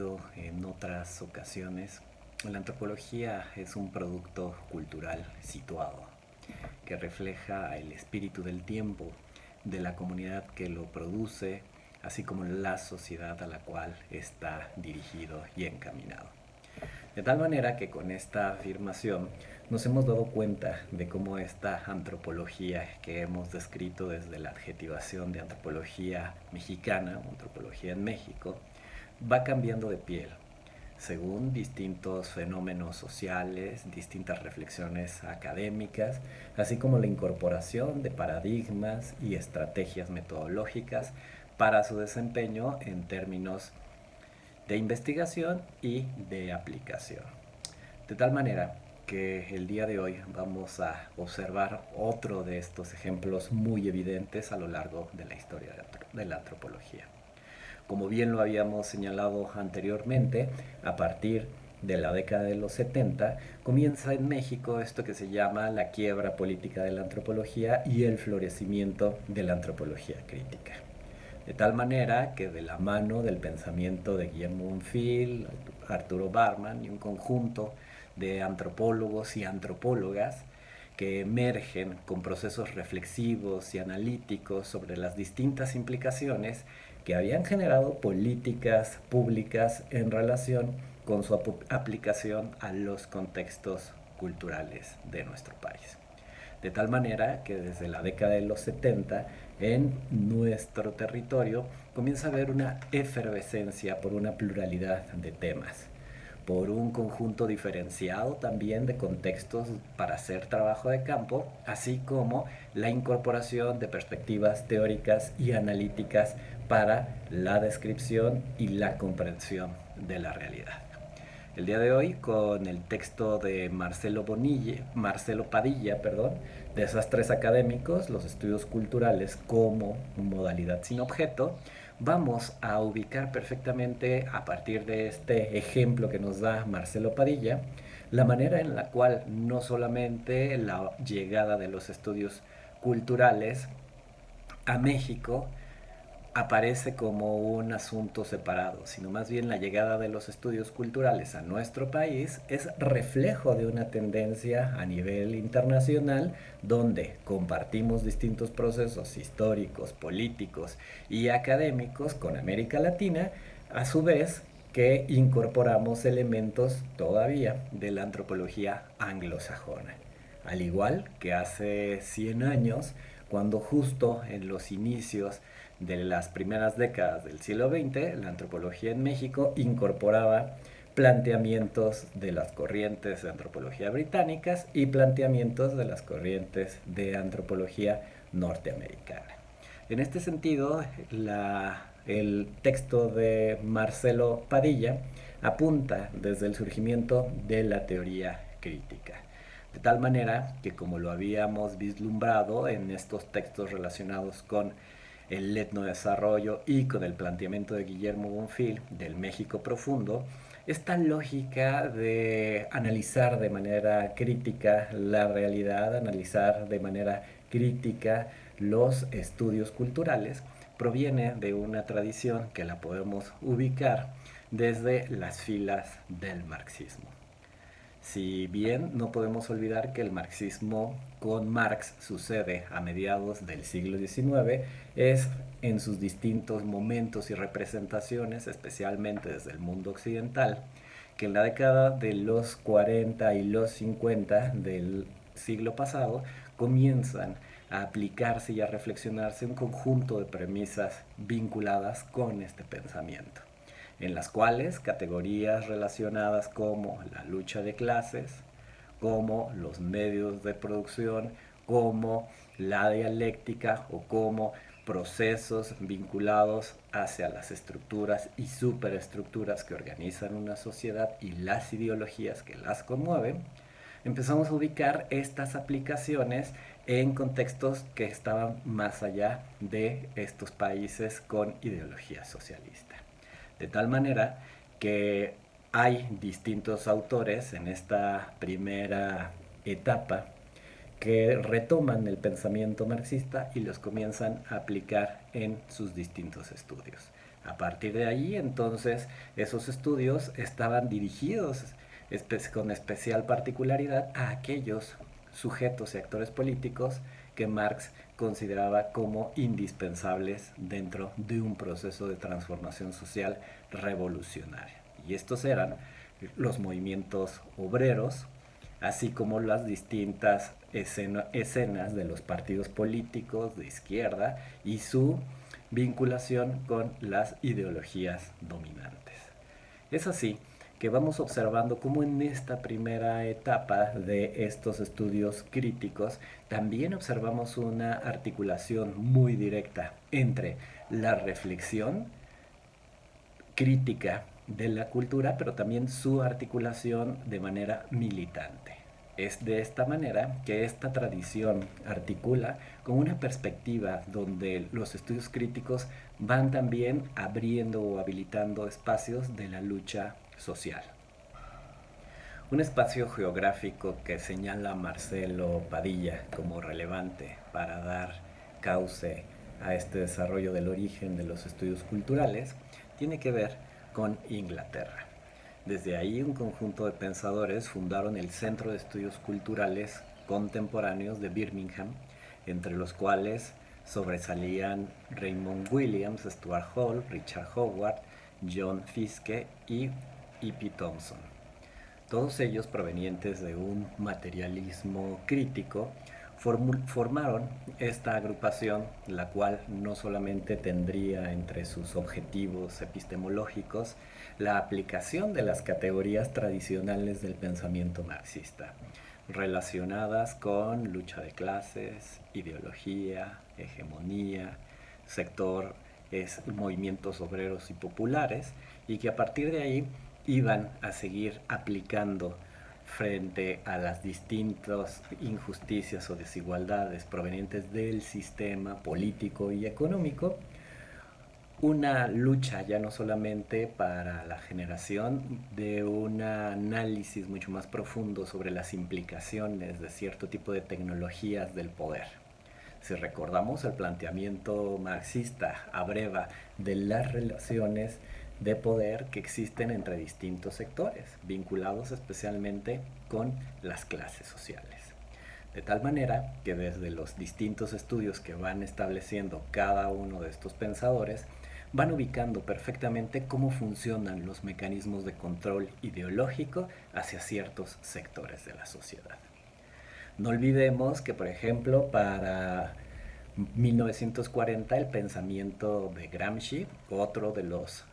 dicho en otras ocasiones, la antropología es un producto cultural situado que refleja el espíritu del tiempo de la comunidad que lo produce, así como la sociedad a la cual está dirigido y encaminado. De tal manera que con esta afirmación nos hemos dado cuenta de cómo esta antropología que hemos descrito desde la adjetivación de antropología mexicana, antropología en México, va cambiando de piel según distintos fenómenos sociales, distintas reflexiones académicas, así como la incorporación de paradigmas y estrategias metodológicas para su desempeño en términos de investigación y de aplicación. De tal manera que el día de hoy vamos a observar otro de estos ejemplos muy evidentes a lo largo de la historia de la antropología. Como bien lo habíamos señalado anteriormente, a partir de la década de los 70 comienza en México esto que se llama la quiebra política de la antropología y el florecimiento de la antropología crítica. De tal manera que de la mano del pensamiento de Guillermo Bonfil, Arturo Barman y un conjunto de antropólogos y antropólogas que emergen con procesos reflexivos y analíticos sobre las distintas implicaciones que habían generado políticas públicas en relación con su aplicación a los contextos culturales de nuestro país. De tal manera que desde la década de los 70 en nuestro territorio comienza a haber una efervescencia por una pluralidad de temas, por un conjunto diferenciado también de contextos para hacer trabajo de campo, así como la incorporación de perspectivas teóricas y analíticas para la descripción y la comprensión de la realidad. El día de hoy, con el texto de Marcelo Padilla, Desastres académicos, los estudios culturales como modalidad sin objeto, vamos a ubicar perfectamente a partir de este ejemplo que nos da Marcelo Padilla, la manera en la cual no solamente la llegada de los estudios culturales a México aparece como un asunto separado, sino más bien la llegada de los estudios culturales a nuestro país es reflejo de una tendencia a nivel internacional donde compartimos distintos procesos históricos, políticos y académicos con América Latina, a su vez que incorporamos elementos todavía de la antropología anglosajona. Al igual que hace 100 años, cuando justo en los inicios de las primeras décadas del siglo XX, la antropología en México incorporaba planteamientos de las corrientes de antropología británicas y planteamientos de las corrientes de antropología norteamericana. En este sentido, el texto de Marcelo Padilla apunta desde el surgimiento de la teoría crítica. De tal manera que, como lo habíamos vislumbrado en estos textos relacionados con el etnodesarrollo y con el planteamiento de Guillermo Bonfil del México profundo, esta lógica de analizar de manera crítica la realidad, analizar de manera crítica los estudios culturales, proviene de una tradición que la podemos ubicar desde las filas del marxismo. Si bien no podemos olvidar que el marxismo con Marx sucede a mediados del siglo XIX, es en sus distintos momentos y representaciones, especialmente desde el mundo occidental, que en la década de los 40 y los 50 del siglo pasado comienzan a aplicarse y a reflexionarse un conjunto de premisas vinculadas con este pensamiento, en las cuales categorías relacionadas como la lucha de clases, como los medios de producción, como la dialéctica o como procesos vinculados hacia las estructuras y superestructuras que organizan una sociedad y las ideologías que las conmueven, empezamos a ubicar estas aplicaciones en contextos que estaban más allá de estos países con ideología socialista. De tal manera que hay distintos autores en esta primera etapa que retoman el pensamiento marxista y los comienzan a aplicar en sus distintos estudios. A partir de ahí, entonces, esos estudios estaban dirigidos con especial particularidad a aquellos sujetos y actores políticos que Marx consideraba como indispensables dentro de un proceso de transformación social revolucionaria. Y estos eran los movimientos obreros, así como las distintas escenas de los partidos políticos de izquierda y su vinculación con las ideologías dominantes. Es así que vamos observando cómo en esta primera etapa de estos estudios críticos también observamos una articulación muy directa entre la reflexión crítica de la cultura, pero también su articulación de manera militante. Es de esta manera que esta tradición articula con una perspectiva donde los estudios críticos van también abriendo o habilitando espacios de la lucha social. Un espacio geográfico que señala Marcelo Padilla como relevante para dar cauce a este desarrollo del origen de los estudios culturales tiene que ver con Inglaterra. Desde ahí un conjunto de pensadores fundaron el Centro de Estudios Culturales Contemporáneos de Birmingham, entre los cuales sobresalían Raymond Williams, Stuart Hall, Richard Howard, John Fiske y E.P. Thompson. Todos ellos provenientes de un materialismo crítico, formaron esta agrupación, la cual no solamente tendría entre sus objetivos epistemológicos la aplicación de las categorías tradicionales del pensamiento marxista, relacionadas con lucha de clases, ideología, hegemonía, sector, movimientos obreros y populares, y que a partir de ahí iban a seguir aplicando frente a las distintas injusticias o desigualdades provenientes del sistema político y económico, una lucha ya no solamente para la generación de un análisis mucho más profundo sobre las implicaciones de cierto tipo de tecnologías del poder. Si recordamos, el planteamiento marxista abreva de las relaciones de poder que existen entre distintos sectores, vinculados especialmente con las clases sociales. De tal manera que desde los distintos estudios que van estableciendo cada uno de estos pensadores, van ubicando perfectamente cómo funcionan los mecanismos de control ideológico hacia ciertos sectores de la sociedad. No olvidemos que, por ejemplo, para 1940 el pensamiento de Gramsci, otro de los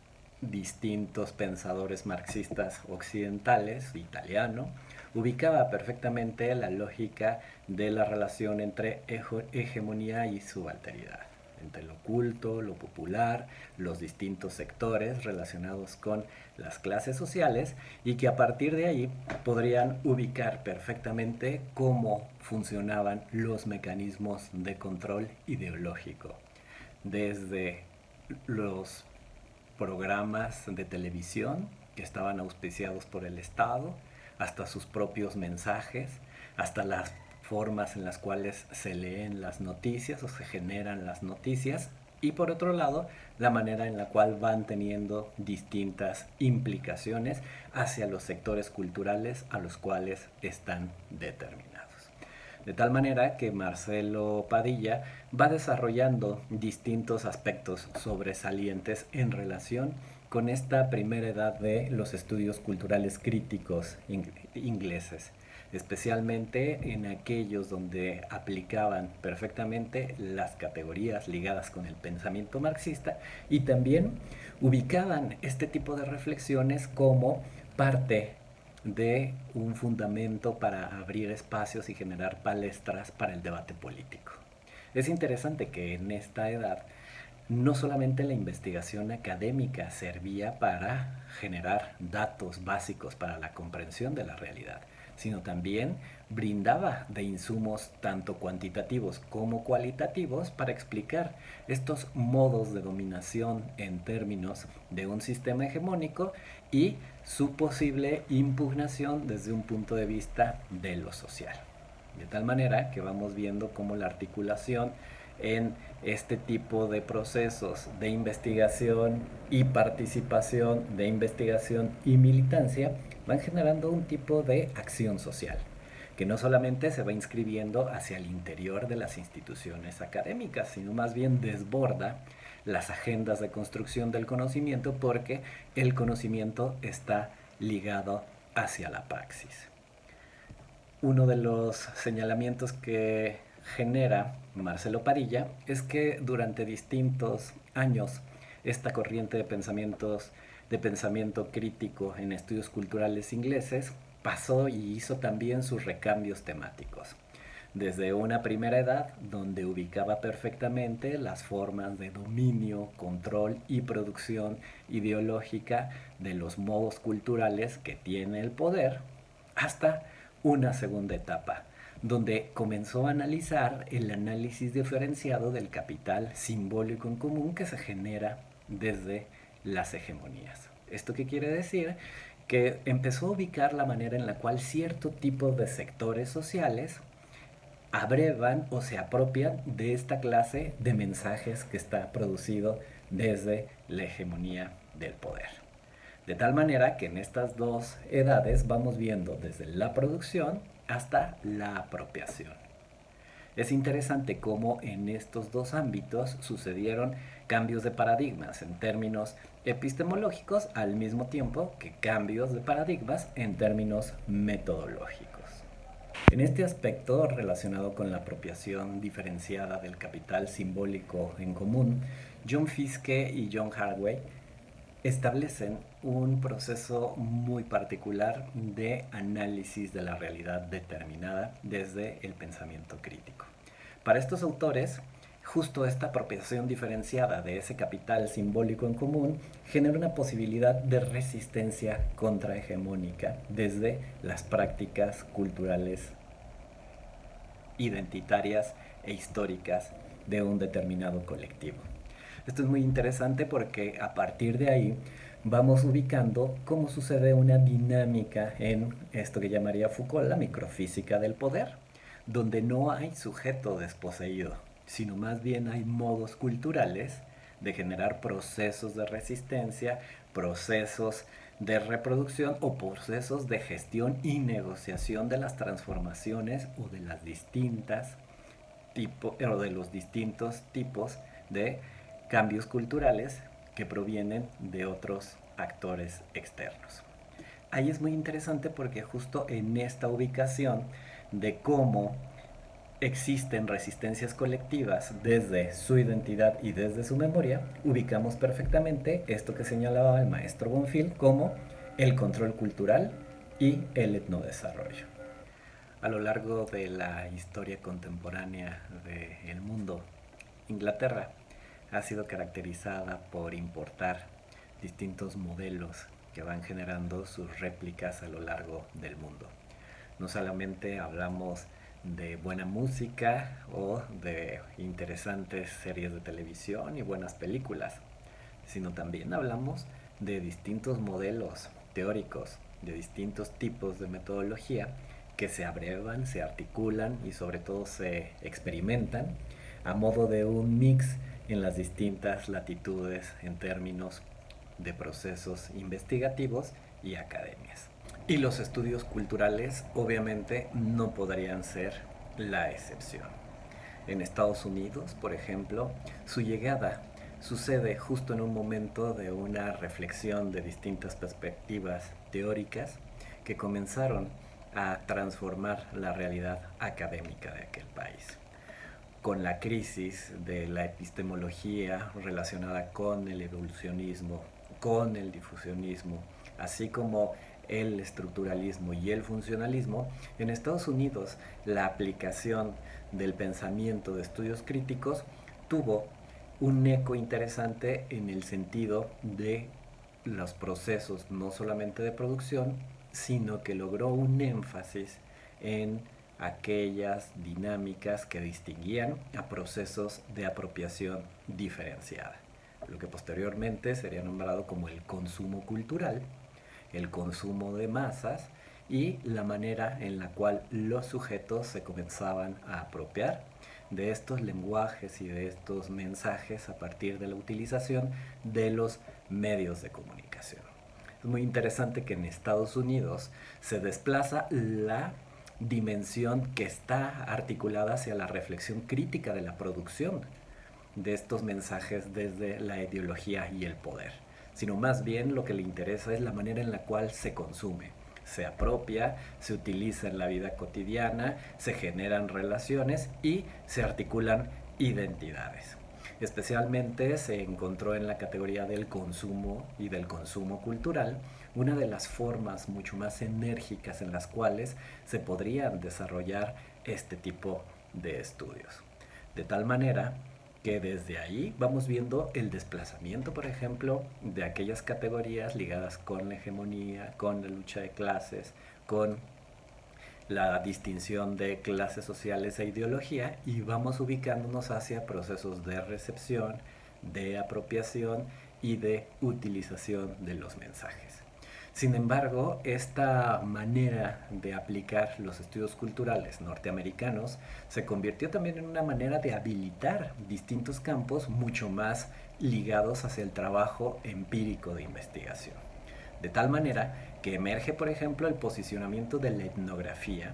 distintos pensadores marxistas occidentales, italiano, ubicaba perfectamente la lógica de la relación entre hegemonía y subalternidad, entre lo culto, lo popular, los distintos sectores relacionados con las clases sociales, y que a partir de ahí podrían ubicar perfectamente cómo funcionaban los mecanismos de control ideológico, desde los programas de televisión que estaban auspiciados por el Estado, hasta sus propios mensajes, hasta las formas en las cuales se leen las noticias o se generan las noticias, y por otro lado, la manera en la cual van teniendo distintas implicaciones hacia los sectores culturales a los cuales están determinados. De tal manera que Marcelo Padilla va desarrollando distintos aspectos sobresalientes en relación con esta primera edad de los estudios culturales críticos ingleses, especialmente en aquellos donde aplicaban perfectamente las categorías ligadas con el pensamiento marxista, y también ubicaban este tipo de reflexiones como parte de un fundamento para abrir espacios y generar palestras para el debate político. Es interesante que en esta edad no solamente la investigación académica servía para generar datos básicos para la comprensión de la realidad, sino también brindaba de insumos tanto cuantitativos como cualitativos para explicar estos modos de dominación en términos de un sistema hegemónico y su posible impugnación desde un punto de vista de lo social. De tal manera que vamos viendo cómo la articulación en este tipo de procesos de investigación y participación, de investigación y militancia, van generando un tipo de acción social que no solamente se va inscribiendo hacia el interior de las instituciones académicas, sino más bien desborda las agendas de construcción del conocimiento, porque el conocimiento está ligado hacia la praxis. Uno de los señalamientos que genera Marcelo Parilla es que durante distintos años esta corriente de pensamiento crítico en estudios culturales ingleses pasó y hizo también sus recambios temáticos. Desde una primera edad, donde ubicaba perfectamente las formas de dominio, control y producción ideológica de los modos culturales que tiene el poder, hasta una segunda etapa, donde comenzó a analizar el análisis diferenciado del capital simbólico en común que se genera desde las hegemonías. ¿Esto qué quiere decir? Que empezó a ubicar la manera en la cual cierto tipo de sectores sociales abrevan o se apropian de esta clase de mensajes que está producido desde la hegemonía del poder. De tal manera que en estas dos edades vamos viendo desde la producción hasta la apropiación. Es interesante cómo en estos dos ámbitos sucedieron cambios de paradigmas en términos epistemológicos al mismo tiempo que cambios de paradigmas en términos metodológicos. En este aspecto relacionado con la apropiación diferenciada del capital simbólico en común, John Fiske y John Haraway establecen un proceso muy particular de análisis de la realidad determinada desde el pensamiento crítico. Para estos autores, justo esta apropiación diferenciada de ese capital simbólico en común genera una posibilidad de resistencia contrahegemónica desde las prácticas culturales identitarias e históricas de un determinado colectivo. Esto es muy interesante porque a partir de ahí vamos ubicando cómo sucede una dinámica en esto que llamaría Foucault la microfísica del poder, donde no hay sujeto desposeído, sino más bien hay modos culturales de generar procesos de resistencia, procesos de reproducción o procesos de gestión y negociación de las transformaciones o de las distintas o de los distintos tipos de cambios culturales que provienen de otros actores externos. Ahí es muy interesante porque justo en esta ubicación de cómo existen resistencias colectivas desde su identidad y desde su memoria, ubicamos perfectamente esto que señalaba el maestro Bonfil como el control cultural y el etnodesarrollo. A lo largo de la historia contemporánea del mundo, Inglaterra ha sido caracterizada por importar distintos modelos que van generando sus réplicas a lo largo del mundo. No solamente hablamos de buena música o de interesantes series de televisión y buenas películas, sino también hablamos de distintos modelos teóricos, de distintos tipos de metodología que se abrevan, se articulan y sobre todo se experimentan a modo de un mix en las distintas latitudes en términos de procesos investigativos y academias. Y los estudios culturales obviamente no podrían ser la excepción. En Estados Unidos, por ejemplo, su llegada sucede justo en un momento de una reflexión de distintas perspectivas teóricas que comenzaron a transformar la realidad académica de aquel país. Con la crisis de la epistemología relacionada con el evolucionismo, con el difusionismo, así como el estructuralismo y el funcionalismo, en Estados Unidos la aplicación del pensamiento de estudios críticos tuvo un eco interesante en el sentido de los procesos no solamente de producción, sino que logró un énfasis en aquellas dinámicas que distinguían a procesos de apropiación diferenciada, lo que posteriormente sería nombrado como el consumo cultural, el consumo de masas y la manera en la cual los sujetos se comenzaban a apropiar de estos lenguajes y de estos mensajes a partir de la utilización de los medios de comunicación. Es muy interesante que en Estados Unidos se desplaza la dimensión que está articulada hacia la reflexión crítica de la producción de estos mensajes desde la ideología y el poder, sino más bien lo que le interesa es la manera en la cual se consume, se apropia, se utiliza en la vida cotidiana, se generan relaciones y se articulan identidades. Especialmente se encontró en la categoría del consumo y del consumo cultural una de las formas mucho más enérgicas en las cuales se podrían desarrollar este tipo de estudios. De tal manera que desde ahí vamos viendo el desplazamiento, por ejemplo, de aquellas categorías ligadas con la hegemonía, con la lucha de clases, con la distinción de clases sociales e ideología, y vamos ubicándonos hacia procesos de recepción, de apropiación y de utilización de los mensajes. Sin embargo, esta manera de aplicar los estudios culturales norteamericanos se convirtió también en una manera de habilitar distintos campos mucho más ligados hacia el trabajo empírico de investigación. De tal manera que emerge, por ejemplo, el posicionamiento de la etnografía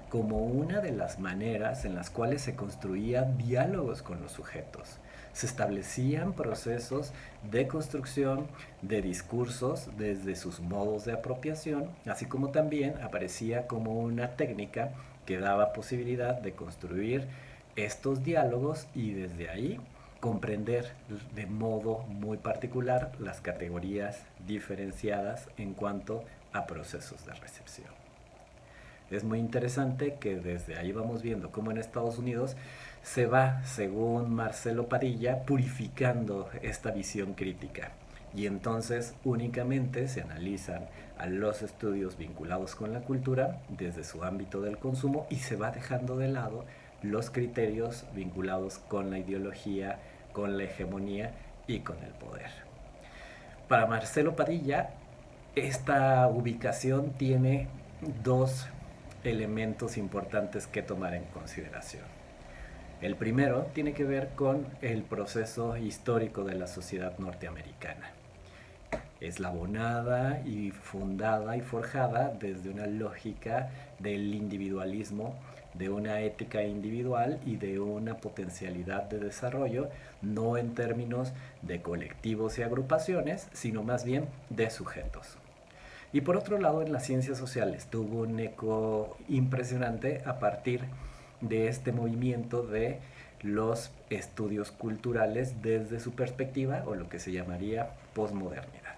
como una de las maneras en las cuales se construían diálogos con los sujetos. Se establecían procesos de construcción de discursos desde sus modos de apropiación, así como también aparecía como una técnica que daba posibilidad de construir estos diálogos y desde ahí comprender de modo muy particular las categorías diferenciadas en cuanto a procesos de recepción. Es muy interesante que desde ahí vamos viendo cómo en Estados Unidos se va, según Marcelo Padilla, purificando esta visión crítica. Y entonces únicamente se analizan a los estudios vinculados con la cultura desde su ámbito del consumo y se va dejando de lado los criterios vinculados con la ideología, con la hegemonía y con el poder. Para Marcelo Padilla, esta ubicación tiene dos elementos importantes que tomar en consideración. El primero tiene que ver con el proceso histórico de la sociedad norteamericana. Eslabonada y fundada y forjada desde una lógica del individualismo, de una ética individual y de una potencialidad de desarrollo, no en términos de colectivos y agrupaciones, sino más bien de sujetos. Y por otro lado, en las ciencias sociales tuvo un eco impresionante a partir de este movimiento de los estudios culturales desde su perspectiva o lo que se llamaría posmodernidad.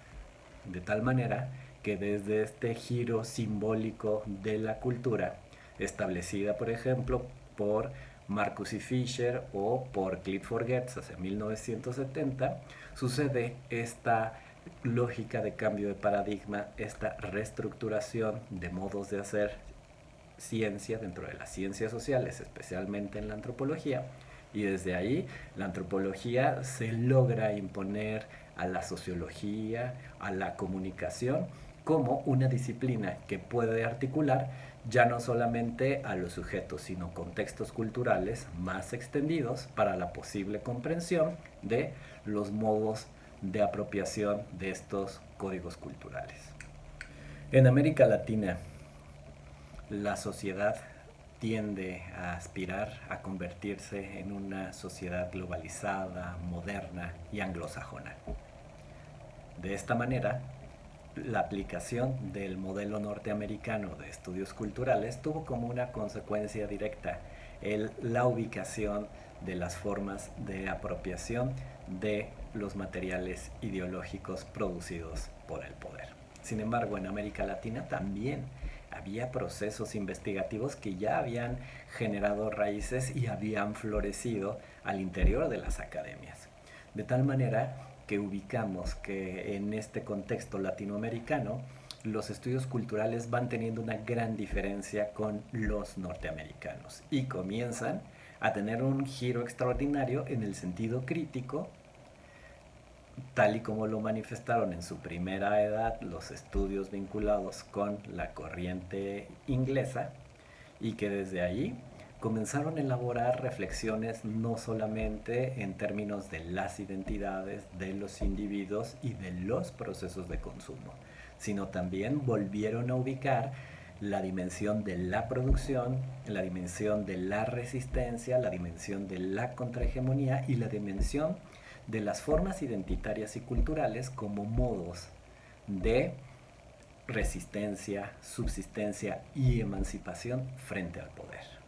De tal manera que desde este giro simbólico de la cultura, establecida por ejemplo por Marcuse y Fisher o por Clifford Geertz hacia 1970, sucede esta lógica de cambio de paradigma, esta reestructuración de modos de hacer ciencia dentro de las ciencias sociales, especialmente en la antropología, y desde ahí la antropología se logra imponer a la sociología, a la comunicación, como una disciplina que puede articular ya no solamente a los sujetos, sino contextos culturales más extendidos para la posible comprensión de los modos de apropiación de estos códigos culturales. En América Latina, la sociedad tiende a aspirar a convertirse en una sociedad globalizada, moderna y anglosajona. De esta manera, la aplicación del modelo norteamericano de estudios culturales tuvo como una consecuencia directa la ubicación de las formas de apropiación de los materiales ideológicos producidos por el poder. Sin embargo, en América Latina también había procesos investigativos que ya habían generado raíces y habían florecido al interior de las academias. De tal manera que ubicamos que en este contexto latinoamericano los estudios culturales van teniendo una gran diferencia con los norteamericanos y comienzan a tener un giro extraordinario en el sentido crítico, tal y como lo manifestaron en su primera edad los estudios vinculados con la corriente inglesa, y que desde ahí comenzaron a elaborar reflexiones no solamente en términos de las identidades, de los individuos y de los procesos de consumo, sino también volvieron a ubicar la dimensión de la producción, la dimensión de la resistencia, la dimensión de la contrahegemonía y la dimensión de las formas identitarias y culturales como modos de resistencia, subsistencia y emancipación frente al poder.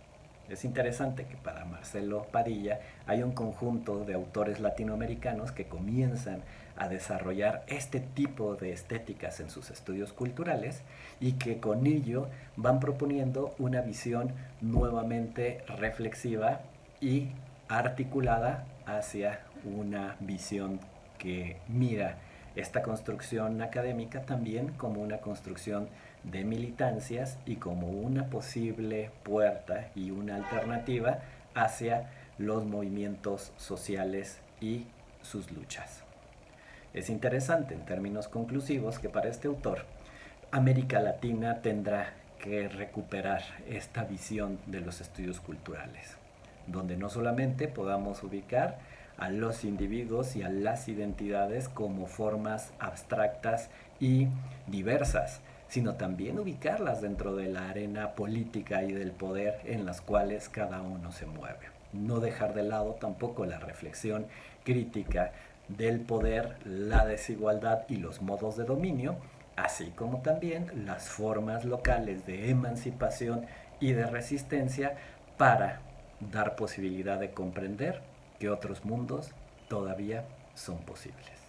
Es interesante que para Marcelo Padilla hay un conjunto de autores latinoamericanos que comienzan a desarrollar este tipo de estéticas en sus estudios culturales y que con ello van proponiendo una visión nuevamente reflexiva y articulada hacia una visión que mira esta construcción académica también como una construcción de militancias y como una posible puerta y una alternativa hacia los movimientos sociales y sus luchas. Es interesante en términos conclusivos que para este autor América Latina tendrá que recuperar esta visión de los estudios culturales, donde no solamente podamos ubicar a los individuos y a las identidades como formas abstractas y diversas, sino también ubicarlas dentro de la arena política y del poder en las cuales cada uno se mueve. No dejar de lado tampoco la reflexión crítica del poder, la desigualdad y los modos de dominio, así como también las formas locales de emancipación y de resistencia para dar posibilidad de comprender que otros mundos todavía son posibles.